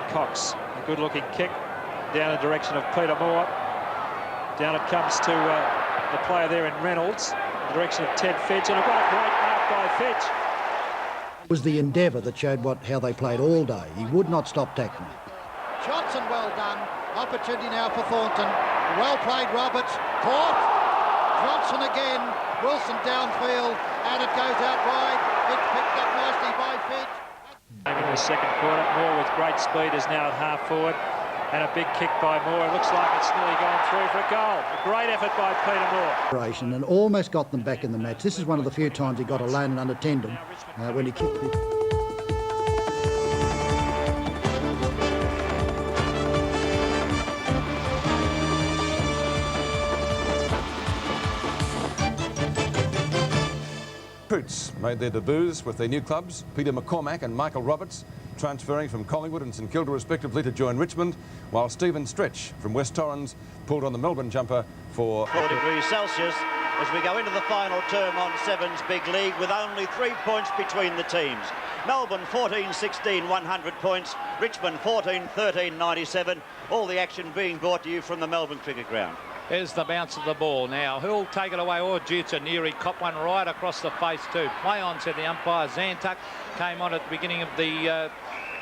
Cox. A good-looking kick down the direction of Peter Moore. Down it comes to the player there in Reynolds, the direction of Ted Fitch, and what a great mark by Fitch. It was the endeavour that showed how they played all day. He would not stop tackling. Johnson, well done. Opportunity now for Thornton. Well played, Roberts. Caught. Johnson again. Wilson downfield, and it goes out wide. It's picked up nicely by Fitch. In the second quarter, Moore with great speed is now at half forward, and a big kick by Moore. It looks like it's nearly gone through for a goal. A great effort by Peter Moore. And almost got them back in the match. This is one of the few times he got alone and unattended when he kicked it. Recruits made their debuts with their new clubs, Peter McCormack and Michael Roberts, transferring from Collingwood and St Kilda respectively to join Richmond, while Stephen Stretch from West Torrens pulled on the Melbourne jumper for 4 degrees Celsius as we go into the final term on Sevens Big League with only 3 points between the teams. Melbourne 14-16, 100 points. Richmond 14-13, 97. All the action being brought to you from the Melbourne Cricket Ground. There's the bounce of the ball now. Who'll take it away? Oh, Neary caught one right across the face too. Play on, said the umpire. Zantuck came on at the beginning of the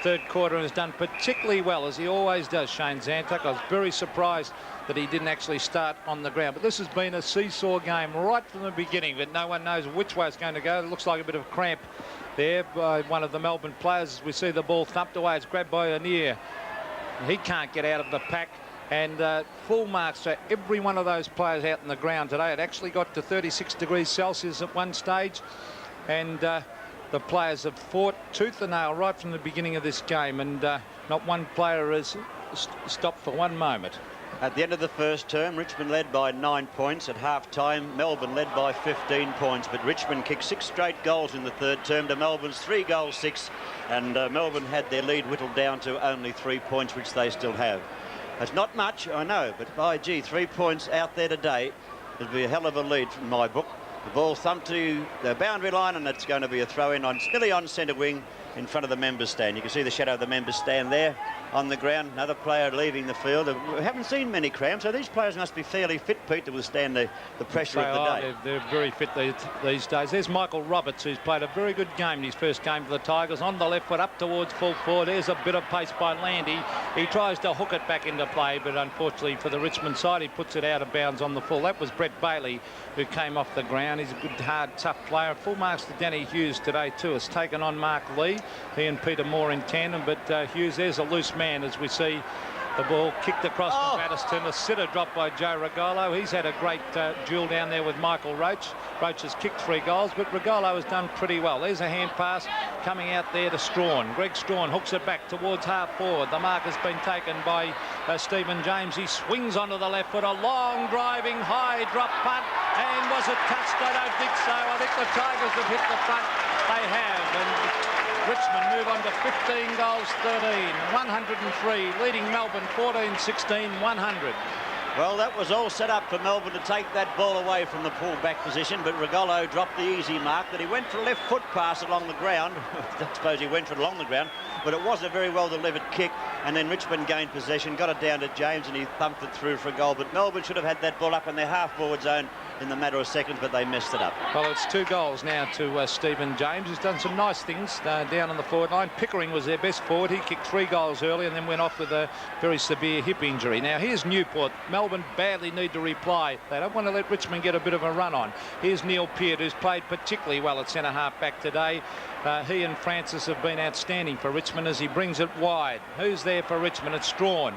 third quarter and has done particularly well, as he always does, Shane Zantuck. I was very surprised that he didn't actually start on the ground. But this has been a seesaw game right from the beginning, but no one knows which way it's going to go. It looks like a bit of cramp there by one of the Melbourne players. We see the ball thumped away. It's grabbed by Anir. He can't get out of the pack. And full marks for every one of those players out in the ground today. It actually got to 36 degrees Celsius at one stage, and the players have fought tooth and nail right from the beginning of this game, and not one player has stopped for one moment. At the end of the first term, Richmond led by 9 points. At half-time, Melbourne led by 15 points, but Richmond kicked 6 straight goals in the third term to Melbourne's 3 goals, 6, and Melbourne had their lead whittled down to only 3 points, which they still have. It's not much, I know, but by gee, 3 points out there today would be a hell of a lead from my book. The ball thumped to the boundary line, and it's going to be a throw-in on nearly on centre wing in front of the members' stand. You can see the shadow of the members' stand there on the ground. Another player leaving the field. We haven't seen many cramps, so these players must be fairly fit, Pete, to withstand the pressure of the day. They're very fit these days. There's Michael Roberts, who's played a very good game in his first game for the Tigers. On the left foot, up towards full forward. There's a bit of pace by Landy. He tries to hook it back into play, but unfortunately for the Richmond side, he puts it out of bounds on the full. That was Brett Bailey, who came off the ground. He's a good, hard, tough player. Full marks to Danny Hughes today too. Has taken on Mark Lee. He and Peter Moore in tandem, but Hughes, there's a loose man as we see the ball kicked across from Batterston. A sitter dropped by Joe Regolo. He's had a great duel down there with Michael Roach. Roach has kicked 3 goals, but Regolo has done pretty well. There's a hand pass coming out there to Strawn. Greg Strawn hooks it back towards half forward. The mark has been taken by Stephen James. He swings onto the left foot. A long driving high drop punt. And was it touched? I don't think so. I think the Tigers have hit the front. They have. And Richmond move on to 15 goals, 13, 103, leading Melbourne 14-16, 100. Well, that was all set up for Melbourne to take that ball away from the pull-back position, but Regolo dropped the easy mark that he went for a left foot pass along the ground. I suppose he went for it along the ground, but it was a very well-delivered kick, and then Richmond gained possession, got it down to James, and he thumped it through for a goal. But Melbourne should have had that ball up in their half-forward zone in the matter of seconds, but they messed it up. Well, it's 2 goals now to Stephen James. He's done some nice things down on the forward line. Pickering was their best forward. He kicked 3 goals early and then went off with a very severe hip injury. Now, here's Newport. Melbourne badly need to reply. They don't want to let Richmond get a bit of a run on. Here's Neil Peart, who's played particularly well at centre-half back today. He and Francis have been outstanding for Richmond as he brings it wide. Who's there for Richmond? It's Strawn.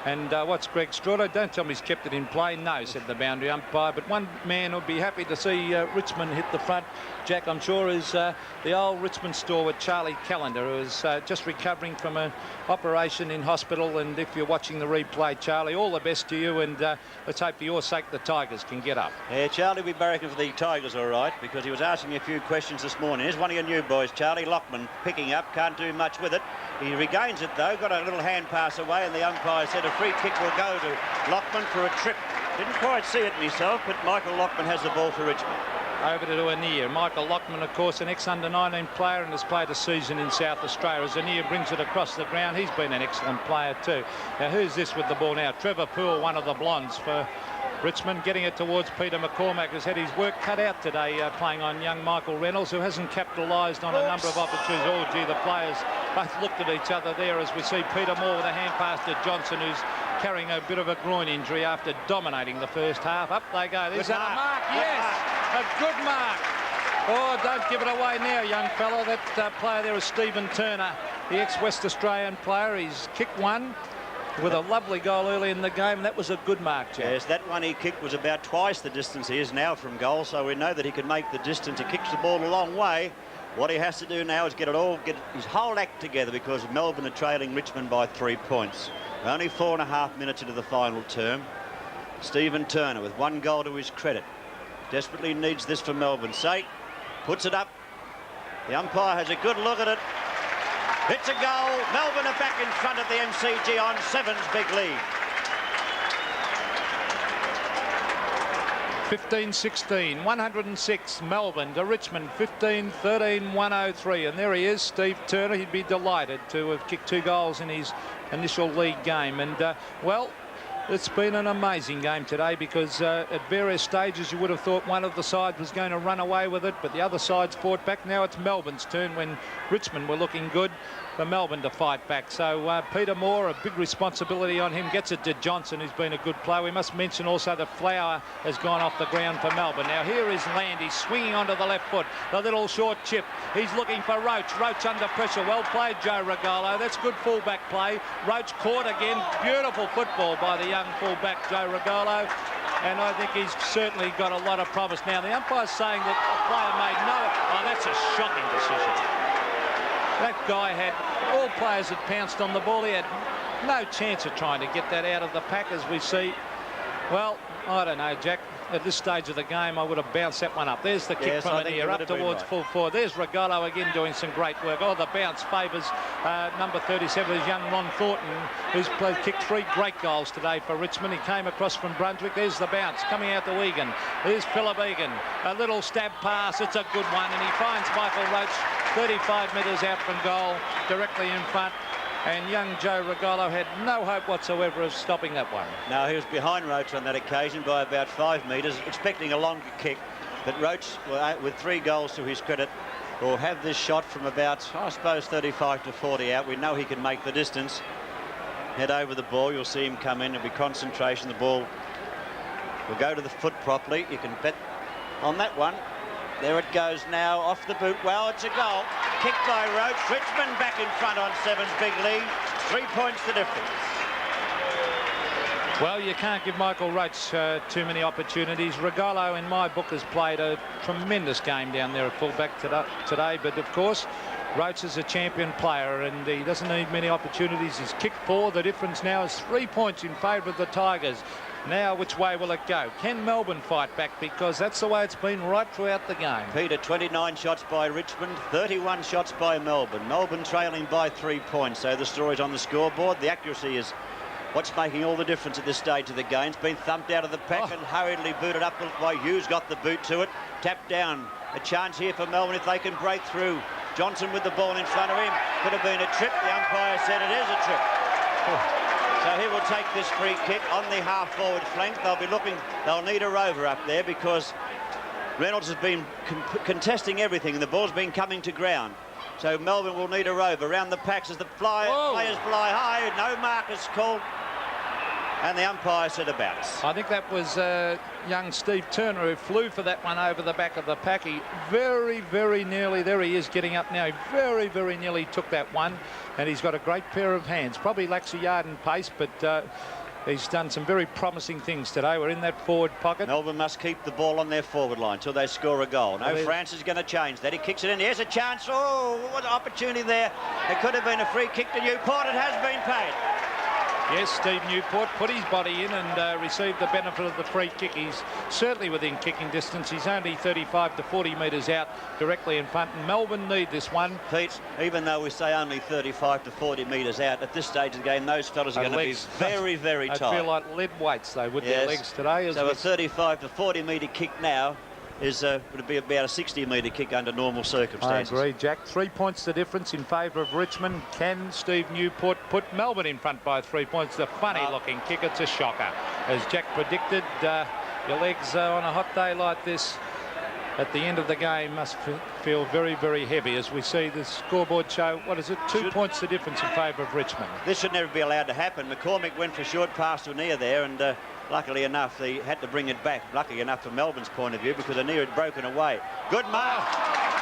And what's Greg Straudo? Don't tell me he's kept it in play. No, said the boundary umpire. But one man would be happy to see Richmond hit the front, Jack, I'm sure, is the old Richmond stalwart Charlie Callender, who is just recovering from an operation in hospital. And if you're watching the replay, Charlie, all the best to you. And let's hope for your sake the Tigers can get up. Yeah, Charlie will be barracking for the Tigers, all right, because he was asking me a few questions this morning. Here's one of your new boys, Charlie Lockman, picking up. Can't do much with it. He regains it, though. Got a little hand pass away, and the umpire said a free kick will go to Lockman for a trip. Didn't quite see it myself, but Michael Lockman has the ball for Richmond. over to Anir. Michael Lockman, of course, an ex-under-19 player and has played a season in South Australia. As Anir brings it across the ground, he's been an excellent player too. Now, who's this with the ball now? Trevor Poole, one of the blondes for Richmond, getting it towards Peter McCormack, who's had his work cut out today playing on young Michael Reynolds, who hasn't capitalised on a number of opportunities. Oh, gee, the players both looked at each other there as we see Peter Moore with a hand pass to Johnson, who's carrying a bit of a groin injury after dominating the first half. Up they go. There's a mark. Yes, a good mark. Oh, don't give it away now, young fella. That player there is Stephen Turner, the ex-West Australian player. He's kicked one with a lovely goal early in the game. That was a good mark, Jack. Yes, that one he kicked was about twice the distance he is now from goal, so we know that he can make the distance. He kicks the ball a long way. What he has to do now is get his whole act together, because Melbourne are trailing Richmond by 3 points. Only 4.5 minutes into the final term. Stephen Turner with 1 goal to his credit. Desperately needs this for Melbourne's sake. Puts it up. The umpire has a good look at it. It's a goal. Melbourne are back in front of the MCG on 7's big lead. 15-16, 106 Melbourne to Richmond, 15-13, 103. And there he is, Steve Turner. He'd be delighted to have kicked 2 goals in his initial league game. And, well, it's been an amazing game today, because at various stages you would have thought one of the sides was going to run away with it, but the other side's fought back. Now it's Melbourne's turn, when Richmond were looking good, for Melbourne to fight back. So Peter Moore, a big responsibility on him, gets it to Johnson, who's been a good player. We must mention also that Flower has gone off the ground for Melbourne. Now here is Landy swinging onto the left foot, the little short chip. He's looking for Roach. Roach under pressure. Well played, Joe Regalo. That's good fullback play. Roach caught again. Beautiful football by the young fullback, Joe Regalo. And I think he's certainly got a lot of promise. Now the umpire's saying that the player made no... Oh, that's a shocking decision. That guy had, all players had pounced on the ball. He had no chance of trying to get that out of the pack, as we see. Well, I don't know, Jack. At this stage of the game, I would have bounced that one up. There's the kick from Anir up towards full forward. There's Regalo again doing some great work. Oh, the bounce favours number 37, is young Ron Thornton, who's kicked 3 great goals today for Richmond. He came across from Brunswick. There's the bounce coming out to Egan. There's Philip Egan. A little stab pass. It's a good one, and he finds Michael Roach 35 metres out from goal, directly in front. And young Joe Regalo had no hope whatsoever of stopping that one. No, he was behind Roach on that occasion by about 5 metres, expecting a longer kick. But Roach, with 3 goals to his credit, will have this shot from about, I suppose, 35 to 40 out. We know he can make the distance. Head over the ball. You'll see him come in. There'll be concentration. The ball will go to the foot properly. You can bet on that one. There it goes now, off the boot. Well, it's a goal. Kicked by Roach. Richmond back in front on 7's big lead. 3 points the difference. Well, you can't give Michael Roach too many opportunities. Regalo, in my book, has played a tremendous game down there at fullback today. But, of course, Roach is a champion player, and he doesn't need many opportunities. He's kicked 4. The difference now is 3 points in favour of the Tigers. Now, which way will it go? Can Melbourne fight back? Because that's the way it's been right throughout the game. Peter, 29 shots by Richmond, 31 shots by Melbourne. Melbourne trailing by 3 points. So the story's on the scoreboard. The accuracy is what's making all the difference at this stage of the game. It's been thumped out of the pack and hurriedly booted up by Hughes. Got the boot to it. Tapped down. A chance here for Melbourne if they can break through. Johnson with the ball in front of him. Could have been a trip. The umpire said it is a trip. So he will take this free kick on the half-forward flank. They'll need a rover up there, because Reynolds has been contesting everything, and the ball's been coming to ground. So Melbourne will need a rover around the packs as the players fly high. No mark is called. And the umpire said a bounce. I think that was young Steve Turner who flew for that one over the back of the pack. He very, very nearly, there he is getting up now. He very, very nearly took that one, and he's got a great pair of hands. Probably lacks a yard in pace, but he's done some very promising things today. We're in that forward pocket. Melbourne must keep the ball on their forward line till they score a goal. No, France is going to change that. He kicks it in. Here's a chance. Oh, what an opportunity there. It could have been a free kick to Newport. It has been paid. Yes, Steve Newport put his body in and received the benefit of the free kick. He's certainly within kicking distance. He's only 35 to 40 metres out directly in front. And Melbourne need this one. Pete, even though we say only 35 to 40 metres out, at this stage of the game, those fellas are going to be very, very tight. I feel like lead weights, though, with their legs today. So a 35 to 40 metre kick now would be about a 60-metre kick under normal circumstances. I agree, Jack. 3 points the difference in favour of Richmond. Can Steve Newport put Melbourne in front by 3 points? The funny-looking kick. It's a shocker. As Jack predicted, your legs on a hot day like this at the end of the game must feel very, very heavy, as we see the scoreboard show. What is it? 2 points the difference in favour of Richmond. This should never be allowed to happen. McCormick went for a short pass to Anea there, and luckily enough, they had to bring it back. Lucky enough from Melbourne's point of view, because Anea had broken away. Good mark.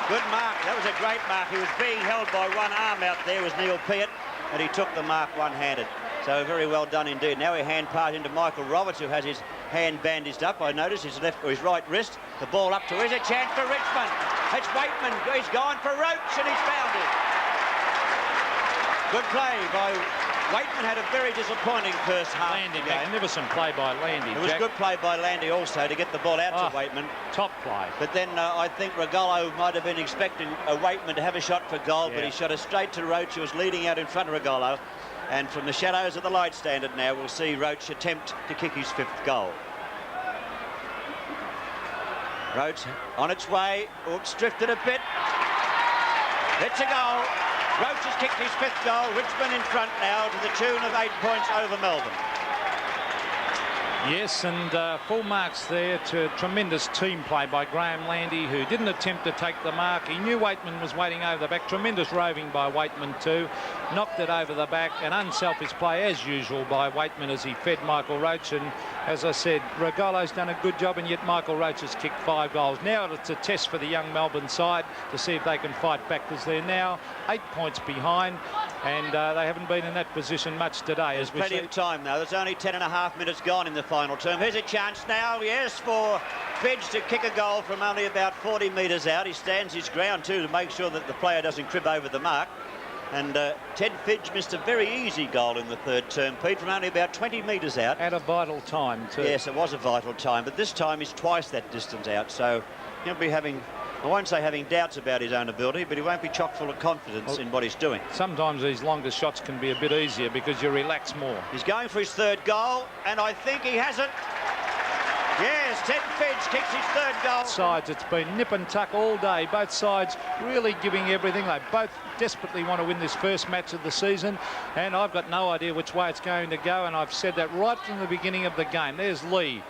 Good mark. That was a great mark. He was being held by one arm out there, was Neil Peart, and he took the mark one-handed. So very well done indeed. Now he hand pass into Michael Roberts, who has his hand bandaged up. I notice his left or his right wrist. The ball up to, here's a chance for Richmond. It's Waitman. He's gone for Roach, and he's found it. Good play by Waitman. Had a very disappointing first half. Landy, magnificent play by Landy. It was good play by Landy also to get the ball out to Waitman. Top play. But then I think Regolo might have been expecting Waitman to have a shot for goal, but he shot it straight to Roach, who was leading out in front of Regolo. And from the shadows of the light standard now, we'll see Roach attempt to kick his 5th goal. Roach on its way. Oops, drifted a bit. It's a goal. Roach has kicked his 5th goal. Richmond in front now to the tune of 8 points over Melbourne. Yes, and full marks there to tremendous team play by Graham Landy, who didn't attempt to take the mark. He knew Waitman was waiting over the back. Tremendous roving by Waitman too. Knocked it over the back. An unselfish play as usual by Waitman as he fed Michael Roach. And as I said, Regolo's done a good job, and yet Michael Roach has kicked 5 goals. Now it's a test for the young Melbourne side to see if they can fight back, because they're now 8 points behind, and they haven't been in that position much today. There's plenty of time now. There's only 10.5 minutes gone in the final term. Here's a chance now, yes, for Fidge to kick a goal from only about 40 metres out. He stands his ground too to make sure that the player doesn't crib over the mark. And Ted Fidge missed a very easy goal in the 3rd term, Pete, from only about 20 metres out. At a vital time too. Yes, it was a vital time, but this time he's twice that distance out. So he'll be having, I won't say having doubts about his own ability, but he won't be chock full of confidence in what he's doing. Sometimes these longer shots can be a bit easier because you relax more. He's going for his 3rd goal, and I think he has it. Yes, Ted Fidge kicks his 3rd goal. Sides, it's been nip and tuck all day. Both sides really giving everything. They both desperately want to win this first match of the season, and I've got no idea which way it's going to go, and I've said that right from the beginning of the game. There's Lee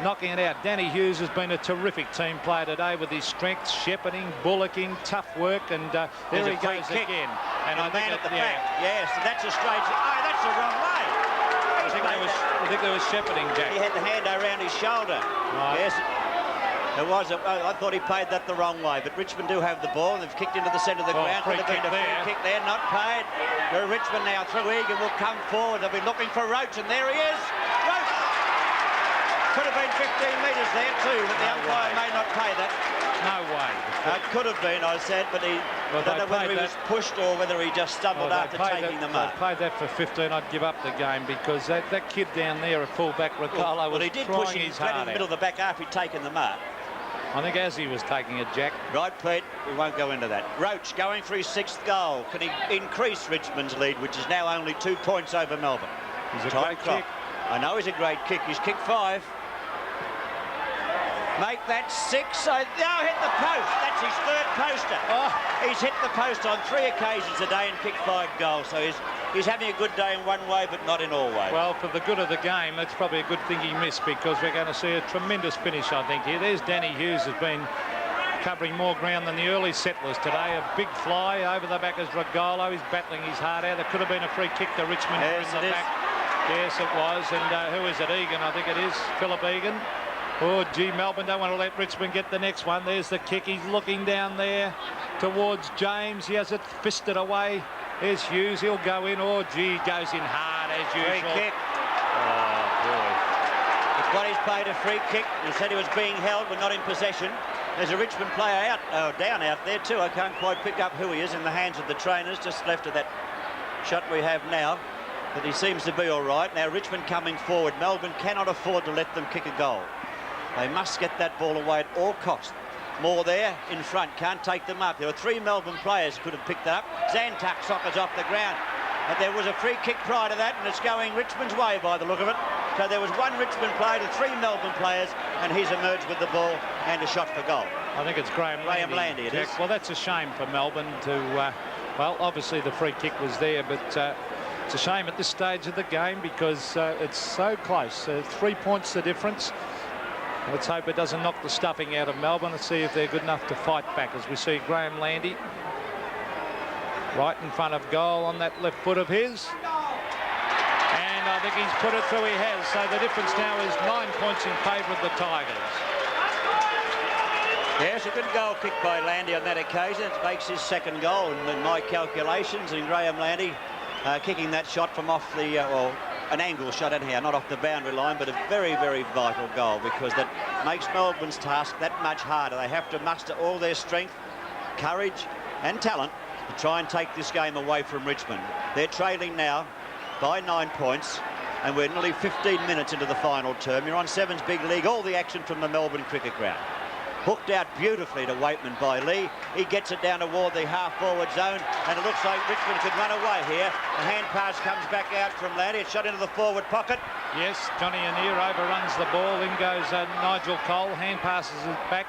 knocking it out. Danny Hughes has been a terrific team player today with his strength, shepherding, bullocking, tough work, and there he goes again. And a man at the back. Yes, that's a straight. Oh, that's the wrong way. I think there was shepherding, Jack. He had the hand around his shoulder. Right. Yes. It was. I thought he played that the wrong way, but Richmond do have the ball, and they've kicked into the centre of the ground. Could have been a free kick there, not paid. Richmond now through. Egan will come forward. They'll be looking for Roach, and there he is. Roach! Could have been 15 metres there too, but the umpire may not pay that. No way. It could have been, I said, but I don't know whether he was pushed or whether he just stumbled after taking the mark. If I paid that for 15, I'd give up the game, because that kid down there, a full-back, Regolo, was he did trying push him his flat heart in the middle of the back after he'd taken the mark. I think as he was taking it, Jack. Right, Pete, we won't go into that. Roach going for his 6th goal. Can he increase Richmond's lead, which is now only 2 points over Melbourne? He's a great kick. I know he's a great kick. He's kicked 5. Make that 6. Now hit the post. That's his 3rd poster. He's hit the post on 3 occasions today and kicked 5 goals. So he's having a good day in one way, but not in all ways. Well, for the good of the game, that's probably a good thing he missed, because we're going to see a tremendous finish, I think, here. There's Danny Hughes, has been covering more ground than the early settlers today. A big fly over the back as Regolo. He's battling his heart out. There could have been a free kick to Richmond. Yes, it is. Yes, it was. And who is it? Egan, I think it is. Philip Egan. Oh, gee, Melbourne don't want to let Richmond get the next one. There's the kick. He's looking down there towards James. He has it fisted away. There's Hughes. He'll go in. Oh, gee, goes in hard as usual. Free kick. Oh, boy. It's what he's played a free kick. He said he was being held, but not in possession. There's a Richmond player down out there too. I can't quite pick up who he is in the hands of the trainers, just left of that shot we have now. But he seems to be all right. Now Richmond coming forward. Melbourne cannot afford to let them kick a goal. They must get that ball away at all costs. Moore there in front, can't take them up. There were 3 Melbourne players who could have picked that up. Zantuck sockers off the ground. But there was a free kick prior to that, and it's going Richmond's way by the look of it. So there was one Richmond player to 3 Melbourne players, and he's emerged with the ball and a shot for goal. I think it's Graham Landy. It is. Well, that's a shame for Melbourne to... well, obviously the free kick was there, but it's a shame at this stage of the game because it's so close. 3 points the difference. Let's hope it doesn't knock the stuffing out of Melbourne. Let's see if they're good enough to fight back as we see Graham Landy right in front of goal on that left foot of his. And I think he's put it through. He has. So the difference now is 9 points in favour of the Tigers. Yes, a good goal kick by Landy on that occasion. It makes his second goal in my calculations. And Graham Landy kicking that shot from off the, well, an angle shot anyhow, not off the boundary line, but a very, very vital goal because that makes Melbourne's task that much harder. They have to muster all their strength, courage and talent to try and take this game away from Richmond. They're trailing now by 9 points, and we're nearly 15 minutes into the final term. You're on Sevens Big League, all the action from the Melbourne cricket ground. Hooked out beautifully to Waitman by Lee. He gets it down toward the half-forward zone, and it looks like Richmond could run away here. The hand pass comes back out from Landy. It's shot into the forward pocket. Yes, Johnny Annear overruns the ball. In goes Nigel Cole. Hand passes it back.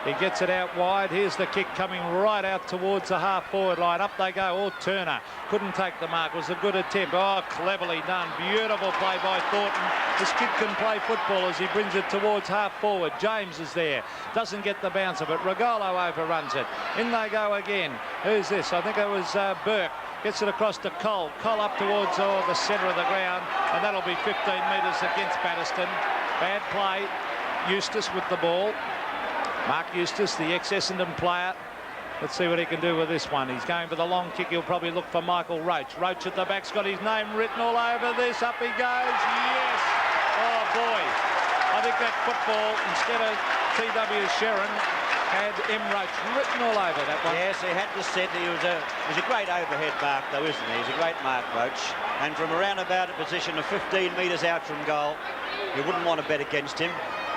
He gets it out wide. Here's the kick coming right out towards the half-forward line. Up they go. Oh, Turner couldn't take the mark. It was a good attempt. Oh, cleverly done. Beautiful play by Thornton. This kid can play football as he brings it towards half-forward. James is there. Doesn't get the bounce of it. Regalo overruns it. In they go again. Who's this? I think it was Burke. Gets it across to Cole. Cole up towards the centre of the ground. And that'll be 15 metres against Batterston. Bad play. Eustace with the ball. Mark Eustace, the ex-Essendon player. Let's see what he can do with this one. He's going for the long kick. He'll probably look for Michael Roach. Roach at the back's got his name written all over this. Up he goes. Yes. Oh, boy. I think that football, instead of T.W. Sherrin, had M. Roach written all over that one. Yes, he had to set. He was a great overhead mark, though, isn't he? He's a great mark, Roach. And from around about a position of 15 metres out from goal, you wouldn't want to bet against him.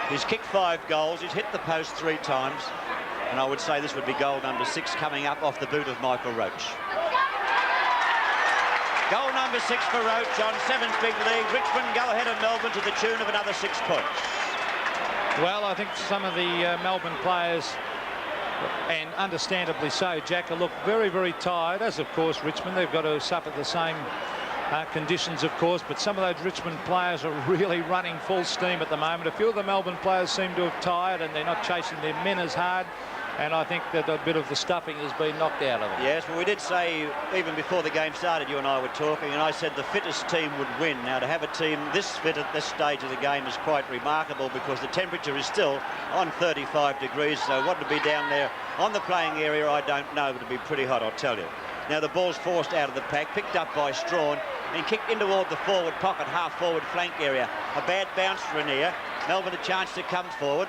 He's kicked 5 goals. He's hit the post 3 times. And I would say this would be goal number 6 coming up off the boot of Michael Roach. Goal number 6 for Roach on Sevens Big League. Richmond go ahead of Melbourne to the tune of another 6 points. Well, I think some of the Melbourne players, and understandably so, Jack, look very, very tired, as of course Richmond. They've got to suffer the same conditions, of course, but some of those Richmond players are really running full steam at the moment. A few of the Melbourne players seem to have tired and they're not chasing their men as hard, and I think that a bit of the stuffing has been knocked out of them. Yes, well, we did say even before the game started, you and I were talking, and I said the fittest team would win. Now, to have a team this fit at this stage of the game is quite remarkable because the temperature is still on 35 degrees, so what to be down there on the playing area, I don't know, but it'll be pretty hot, I'll tell you. Now the ball's forced out of the pack, picked up by Strawn and kicked in toward the forward pocket, half-forward flank area. A bad bounce for Annear. Melbourne a chance to come forward.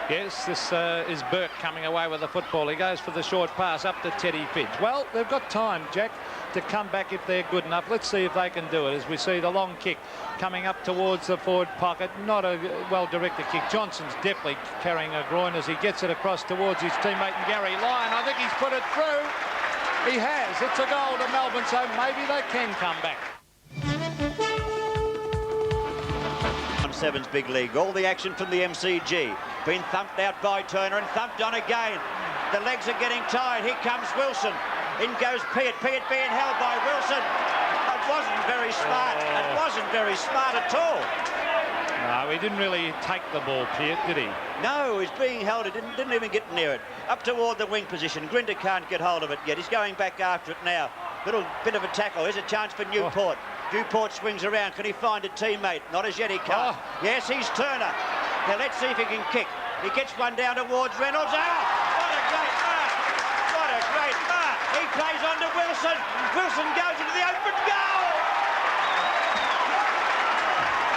Yes, this is Burke coming away with the football. He goes for the short pass up to Teddy Fidge. Well, they've got time, Jack, to come back if they're good enough. Let's see if they can do it as we see the long kick coming up towards the forward pocket. Not a well-directed kick. Johnson's definitely carrying a groin as he gets it across towards his teammate Gary Lyon. I think he's put it through. He has. It's a goal to Melbourne, so maybe they can come back. On Sevens Big League, all the action from the MCG. Been thumped out by Turner and thumped on again. The legs are getting tired. Here comes Wilson. In goes Peart. Peart being held by Wilson. That wasn't very smart. That wasn't very smart at all. No, he didn't really take the ball, Peart, did he? No, he's being held. He didn't even get near it. Up toward the wing position. Grinder can't get hold of it yet. He's going back after it now. Little bit of a tackle. Here's a chance for Newport. Newport swings around. Can he find a teammate? Not as yet, he can't. Yes, he's Turner. Now let's see if he can kick. He gets one down towards Reynolds. What a great mark! What a great mark! He plays on to Wilson. Wilson goes into the open goal.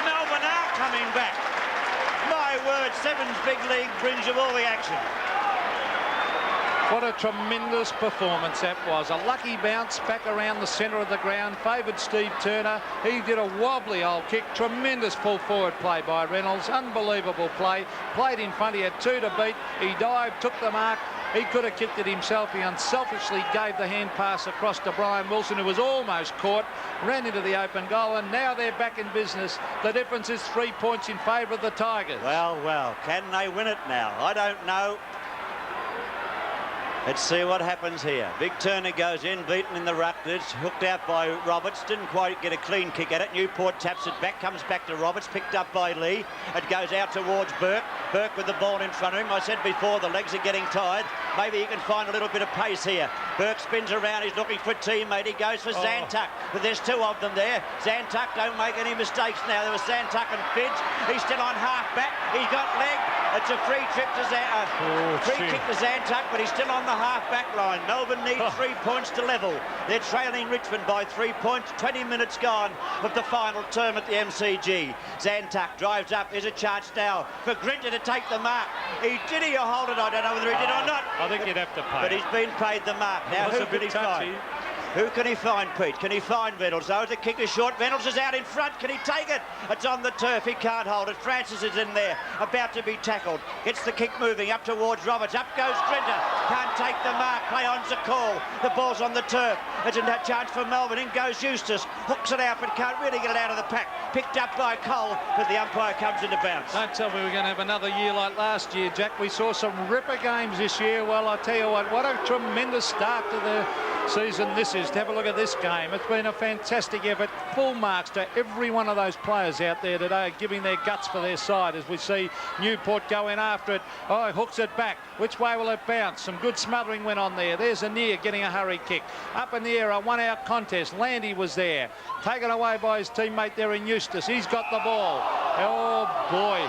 Melbourne are coming back. My word, Sevens Big League brings you all the action. What a tremendous performance that was. A lucky bounce back around the centre of the ground. Favoured Steve Turner. He did a wobbly old kick. Tremendous full forward play by Reynolds. Unbelievable play. Played in front. He had 2 to beat. He dived, took the mark, He could have kicked it himself. He unselfishly gave the hand pass across to Brian Wilson, who was almost caught, ran into the open goal, and now they're back in business. The difference is 3 points in favour of the Tigers. Well, can they win it now? I don't know. Let's see what happens here. Big Turner goes in, beaten in the ruck. It's hooked out by Roberts. Didn't quite get a clean kick at it. Newport taps it back, comes back to Roberts, picked up by Lee. It goes out towards Burke. Burke with the ball in front of him. I said before, the legs are getting tired. Maybe he can find a little bit of pace here. Burke spins around. He's looking for a teammate. He goes for Zantuck. But there's two of them there. Zantuck, don't make any mistakes now. There was Zantuck and Fidge. He's still on half-back. He's got leg. It's a free trip to kick to Zantuck, but he's still on the half-back line. Melbourne need 3 points to level. They're trailing Richmond by 3 points. 20 minutes gone of the final term at the MCG. Zantuck drives up. There's a chance now for Grinter to take the mark. He hold it? I don't know whether he did or not. I think you'd have to pay. But he's been paid the mark. Now who can he find? Who can he find, Pete? Can he find Reynolds? Though the kick is short. Reynolds is out in front. Can he take it? It's on the turf. He can't hold it. Francis is in there, about to be tackled. Gets the kick moving up towards Roberts. Up goes Grinter. Can't take the mark. Play on's a call. The ball's on the turf. It's a chance for Melbourne. In goes Eustace. Hooks it out, but can't really get it out of the pack. Picked up by Cole, but the umpire comes into bounce. Don't tell me we're going to have another year like last year, Jack. We saw some ripper games this year. Well, I tell you what a tremendous start to the season this is. To have a look at this game, it's been a fantastic effort. Full marks to every one of those players out there today, giving their guts for their side, as we see Newport go in after it. Oh, hooks it back. Which way will it bounce? Some good smothering went on there. There's Anir getting a hurry kick. Up in the air, a one-out contest. Landy was there. Taken away by his teammate there in Eustace. He's got the ball. Oh, boy.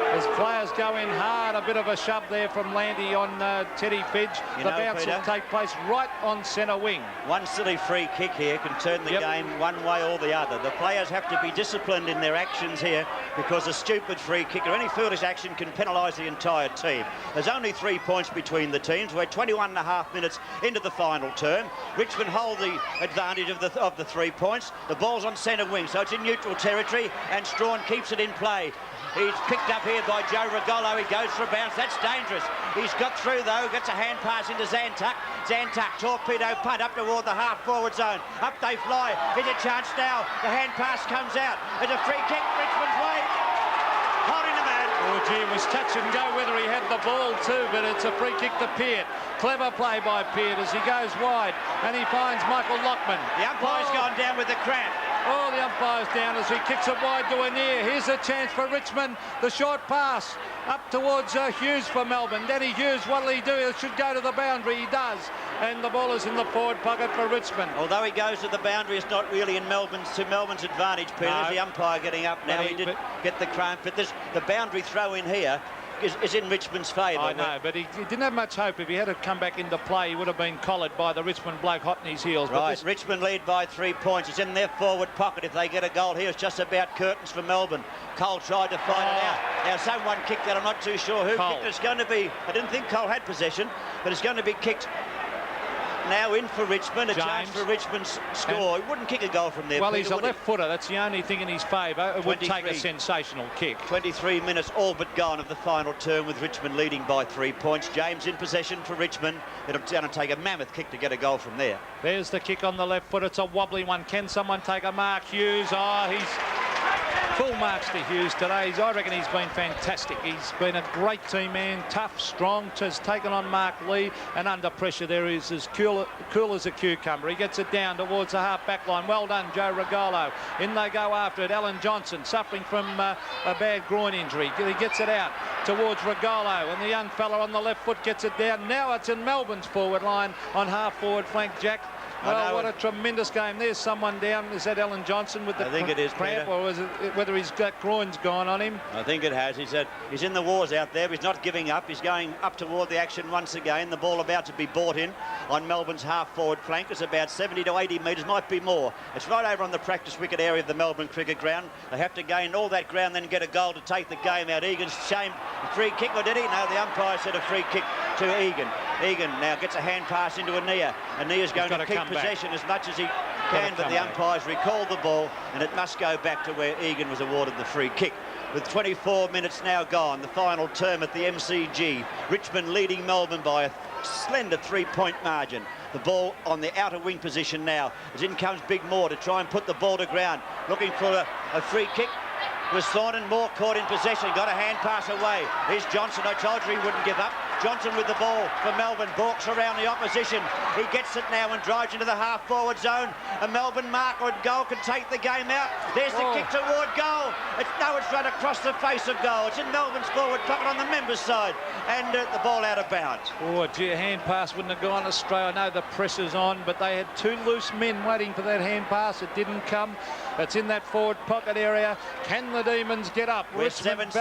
As players go in hard, a bit of a shove there from Landy on Teddy Fidge. The bounce will take place right on centre wing. One silly free kick here can turn the game one way or the other. The players have to be disciplined in their actions here, because a stupid free kick or any foolish action can penalise the entire team. There's only 3 points between the teams. We're 21.5 minutes into the final term. Richmond hold the advantage of the 3 points. The ball's on centre wing, so it's in neutral territory, and Strawn keeps it in play. He's picked up here by Joe Regolo. He goes for a bounce. That's dangerous. He's got through, though. Gets a hand pass into Zantuck. Zantuck, torpedo punt up toward the half-forward zone. Up they fly. Here's a chance now. The hand pass comes out. There's a free kick Richmond's way. Holding the man. Oh, gee, it was touch and go whether he had the ball too, but it's a free kick to Peart. Clever play by Peart as he goes wide, and he finds Michael Lockman. The umpire's gone down with the cramp. Oh, the umpire's down as he kicks it wide to Anir. Here's a chance for Richmond. The short pass up towards Hughes for Melbourne. Danny Hughes, what'll he do? He should go to the boundary. He does. And the ball is in the forward pocket for Richmond. Although he goes to the boundary, it's not really in Melbourne's advantage, Peter. No. The umpire getting up now. He did get the cramp. But the boundary throw in here is in Richmond's favour. I know, but he didn't have much hope. If he had to come back into play, he would have been collared by the Richmond bloke hot in his heels. Right, Richmond lead by 3 points. It's in their forward pocket. If they get a goal here, it's just about curtains for Melbourne. Cole tried to find it out. Now, someone kicked that. I'm not too sure who kicked it. It's going to be, I didn't think Cole had possession, but it's going to be kicked now in for Richmond. A chance for Richmond's score. He wouldn't kick a goal from there. Well, Peter, he's a left footer. That's the only thing in his favour. It would take a sensational kick. 23 minutes all but gone of the final term, with Richmond leading by 3 points. James in possession for Richmond. It'll going to take a mammoth kick to get a goal from there. There's the kick on the left foot. It's a wobbly one. Can someone take a mark? Hughes. Oh, he's full marks to Hughes today. I reckon he's been fantastic. He's been a great team man, tough, strong, has taken on Mark Lee, and under pressure there is as cool as a cucumber. He gets it down towards the half-back line. Well done, Joe Regolo. In they go after it. Alan Johnson suffering from a bad groin injury. He gets it out towards Regolo, and the young fella on the left foot gets it down. Now it's in Melbourne's forward line on half-forward flank, Jack. Well, what a tremendous game. There's someone down. Is that Alan Johnson with the I think it is, cramp, Peter. or is it whether he's got groin's gone on him? I think it has. He's in the wars out there, but he's not giving up. He's going up toward the action once again. The ball about to be brought in on Melbourne's half-forward flank. It's about 70 to 80 metres, might be more. It's right over on the practice wicket area of the Melbourne cricket ground. They have to gain all that ground, then get a goal to take the game out. Egan's shame. Free kick, or did he? No, the umpire said a free kick to Egan. Egan now gets a hand pass into Anir. Anir's going to keep possession as much as he can, but the umpires recalled the ball, and it must go back to where Egan was awarded the free kick. with 24 minutes now gone. The final term at the MCG. Richmond leading Melbourne by a slender 3-point margin. The ball on the outer wing position now. As in comes Big Moore to try and put the ball to ground. Looking for a free kick. Was Thornton. Moore caught in possession. Got a hand pass away. Here's Johnson. I told you he wouldn't give up. Johnson with the ball for Melbourne. Balks around the opposition. He gets it now and drives into the half-forward zone. A Melbourne marker at goal can take the game out. There's the kick toward goal. It's run across the face of goal. It's in Melbourne's forward pocket on the members' side. And the ball out of bounds. Oh, gee, a hand pass wouldn't have gone astray. I know the pressure's on, but they had two loose men waiting for that hand pass. It didn't come. It's in that forward pocket area. Can the Demons get up? We're 7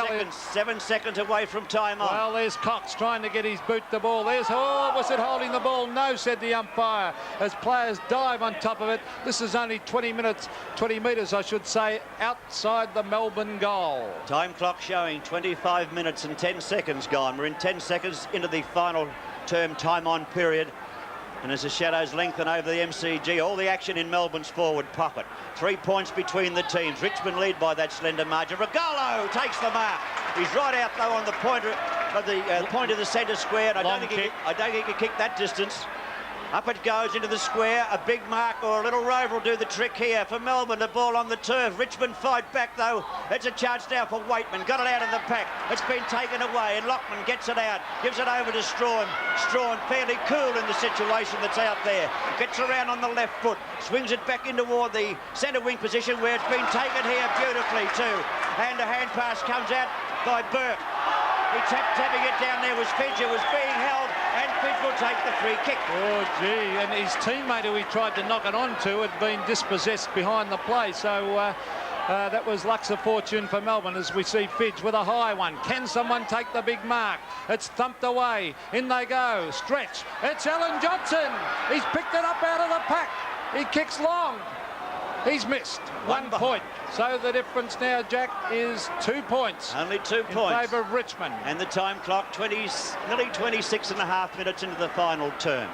seconds away from time on. Well, there's Cox trying to get his boot the ball. Was it holding the ball? No, said the umpire, as players dive on top of it. This is only 20 metres, I should say, outside the Melbourne goal. Time clock showing 25 minutes and 10 seconds gone. We're in 10 seconds into the final term time on period. And as the shadows lengthen over the MCG, all the action in Melbourne's forward pocket. 3 points between the teams. Richmond lead by that slender margin. Regalo takes the mark. He's right out though on the point of the centre square. And I don't think he can kick that distance. Up it goes into the square. A big mark or a little rover will do the trick here for Melbourne. The ball on the turf. Richmond fight back though. It's a chance now for Waitman. Got it out of the pack. It's been taken away and Lockman gets it out. Gives it over to Strawn. Strawn fairly cool in the situation that's out there. Gets around on the left foot. Swings it back in toward the centre wing position where it's been taken here beautifully too. And a hand pass comes out by Burke. He tapping it down there was Fidge. It was being held, and Fidge will take the free kick. Oh, gee, and his teammate who he tried to knock it onto had been dispossessed behind the play, so that was luck's of fortune for Melbourne as we see Fidge with a high one. Can someone take the big mark? It's thumped away. In they go. Stretch. It's Alan Johnson. He's picked it up out of the pack. He kicks long. He's missed. 1 point. So the difference now, Jack, is 2 points. Only 2 points. In favour of Richmond. And the time clock, nearly 26 and a half minutes into the final term.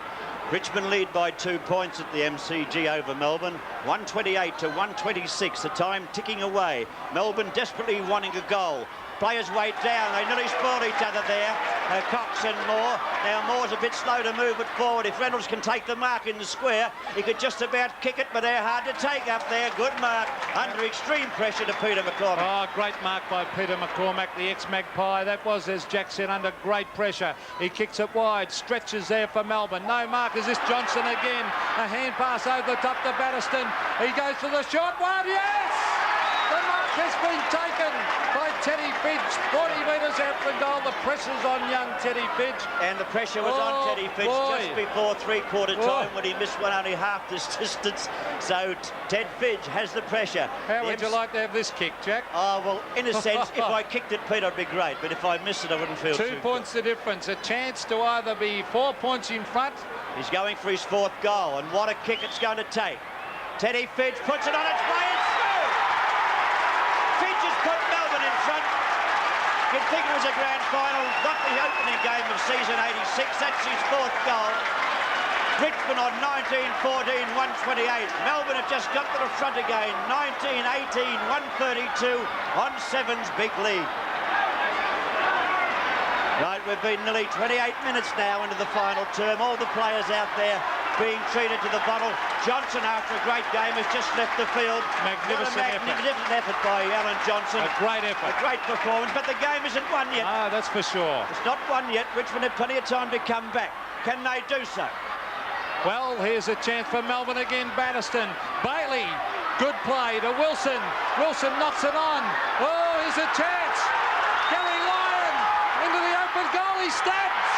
Richmond lead by 2 points at the MCG over Melbourne. 128 to 126, the time ticking away. Melbourne desperately wanting a goal. Players wait down. They nearly spoil each other there. Cox and Moore. Now Moore's a bit slow to move it forward. If Reynolds can take the mark in the square, he could just about kick it, but they're hard to take up there. Good mark under extreme pressure to Peter McCormack. Oh, great mark by Peter McCormack, the ex-Magpie. That was, as Jack said, under great pressure. He kicks it wide. Stretches there for Melbourne. No mark. Is this Johnson again? A hand pass over the top to Batterston. He goes for the short one. Yes! The mark has been taken by Teddy Fidge. 40 metres out the goal. The pressure's on young Teddy Fidge. And the pressure was on Teddy Fidge just before three-quarter time when he missed one only half this distance. So Ted Fidge has the pressure. How would you like to have this kick, Jack? Oh, well, in a sense, if I kicked it, Pete, I'd be great. But if I missed it, I wouldn't feel too 2 points the difference. A chance to either be 4 points in front. He's going for his fourth goal. And what a kick it's going to take. Teddy Fidge puts it on its way. It's through! Fidge has put Melbourne in front. You'd think it was a grand final, not the opening game of season 86. That's his fourth goal. Richmond on 19-14, 128. Melbourne have just got to the front again. 19-18, 132 on Seven's big lead. Right, we've been nearly 28 minutes now into the final term. All the players out there being treated to the bottle. Johnson, after a great game, has just left the field. Magnificent effort by Alan Johnson. A great effort. A great performance, but the game isn't won yet. Ah, that's for sure. It's not won yet. Richmond have plenty of time to come back. Can they do so? Well, here's a chance for Melbourne again. Batterston. Bailey. Good play to Wilson. Wilson knocks it on. Oh, here's a chance. Gary Lyon into the open goal. He stabs.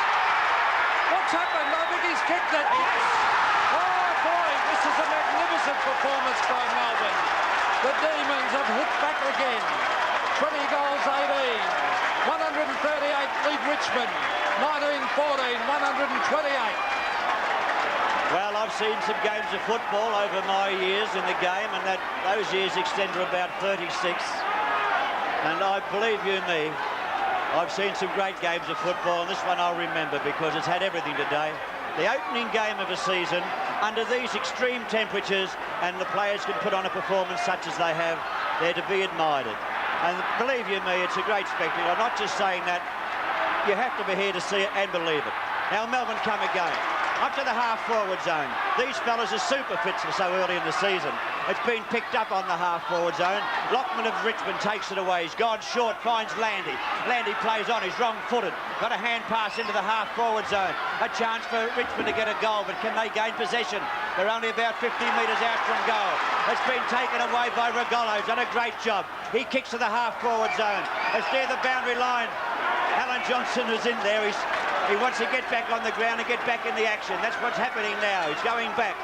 What's happened? I think he's kicked it. Oh, boy, this is a magnificent performance by Melbourne. The Demons have hit back again. 20 goals, 18. 138 lead Richmond. 19-14, 128. Well, I've seen some games of football over my years in the game, and those years extend to about 36. And I believe you me, I've seen some great games of football, and this one I'll remember because it's had everything today. The opening game of a season under these extreme temperatures, and the players can put on a performance such as they have. They're to be admired. And believe you me, it's a great spectacle. I'm not just saying that. You have to be here to see it and believe it. Now Melbourne come again. Up to the half-forward zone. These fellas are super fit for so early in the season. It's been picked up on the half-forward zone. Lockman of Richmond takes it away. He's gone short, finds Landy. Landy plays on, he's wrong-footed. Got a hand pass into the half-forward zone. A chance for Richmond to get a goal, but can they gain possession? They're only about 50 metres out from goal. It's been taken away by Regolo. He's done a great job. He kicks to the half-forward zone. It's near the boundary line. Alan Johnson is in there. He wants to get back on the ground and get back in the action. That's what's happening now. He's going back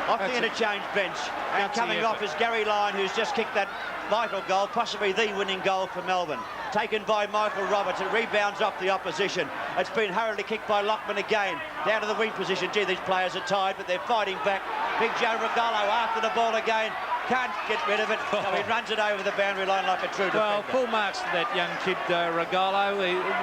off the interchange bench. And coming off is Gary Lyon, who's just kicked that vital goal, possibly the winning goal for Melbourne. Taken by Michael Roberts. It rebounds off the opposition. It's been hurriedly kicked by Lockman again. Down to the wing position. Gee, these players are tired, but they're fighting back. Big Joe Regolo after the ball again. Can't get rid of it, so he runs it over the boundary line like a true defender. Well, full marks to that young kid, Regolo.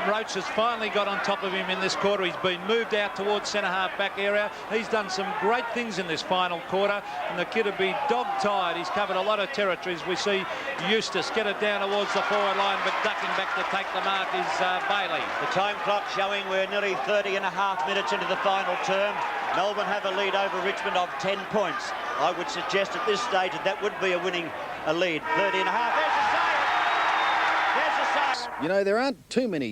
Roach has finally got on top of him in this quarter. He's been moved out towards centre-half back area. He's done some great things in this final quarter, and the kid will be dog-tired. He's covered a lot of territories. We see Eustace get it down towards the forward line, but ducking back to take the mark is Bailey. The time clock showing we're nearly 30 and a half minutes into the final term. Melbourne have a lead over Richmond of 10 points. I would suggest at this stage that would be a lead. 30 and a half. There's the save. There's the save. You know, there aren't too many